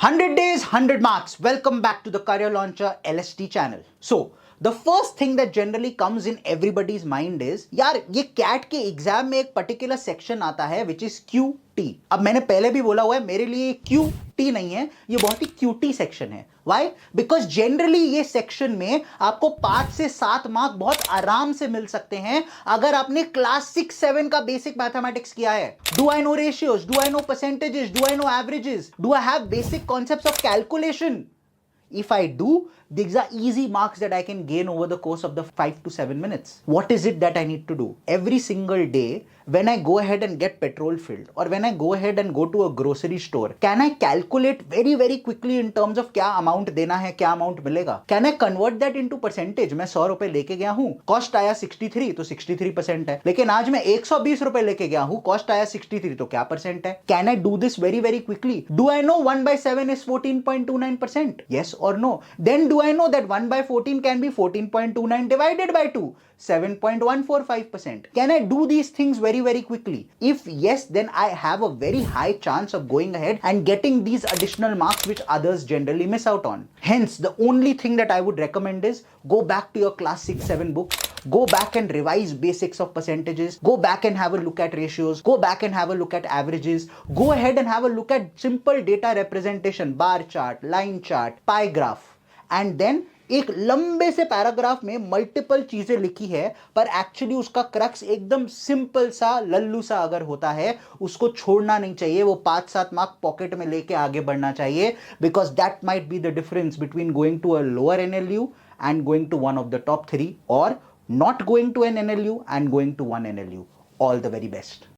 100 days, 100 marks. Welcome back to the Career Launcher LST channel. So, the first thing that generally comes in everybody's mind is यार ये cat के exam में एक particular section आता है which is QT. अब मैंने पहले भी बोला हुआ है मेरे लिए QT नहीं है, ये बहुत ही क्यूटी सेक्शन है. Why? Because generally ये सेक्शन में आपको 5 से 7 मार्क बहुत आराम से मिल सकते हैं अगर आपने क्लास 6-7 का बेसिक मैथमेटिक्स किया है. Do I know ratios? Do I know percentages? Do I know averages? Do I have basic concepts of calculation? If I do, these are easy marks that I can gain over the course of the 5 to 7 minutes. What is it that I need to do? Every single day, when I go ahead and get petrol filled or when I go ahead and go to a grocery store, can I calculate very, very quickly in terms of क्या amount देना है, क्या amount मिलेगा? Can I convert that into percentage? मैं 100 रुपए लेके गया हूँ, cost आया 63 तो 63% है. लेकिन आज मैं 120 रुपए लेके गया हूँ, cost आया 63 तो क्या परसेंट है? Can I do this very, very quickly? Do I know 1 by 7 is 14.29%? Yes or no? Then do I know that 1 by 14 can be 14.29 divided by 2? 7.145%. Can I do these things very, very quickly? If yes, then I have a very high chance of going ahead and getting these additional marks which others generally miss out on. Hence, the only thing that I would recommend is go back to your class 6-7 book. Go back and revise basics of percentages. Go back and have a look at ratios. Go back and have a look at averages. Go ahead and have a look at simple data representation, bar chart, line chart, pie graph. And then एक लंबे से paragraph में multiple चीजें लिखी है पर actually उसका crux एकदम सिंपल सा लल्लू सा अगर होता है उसको छोड़ना नहीं चाहिए. वो 5-7 मार्क पॉकेट में लेके आगे बढ़ना चाहिए because that might be the difference between going to a lower NLU and going to one of the top 3 or not going to an NLU and going to one NLU. All the very best.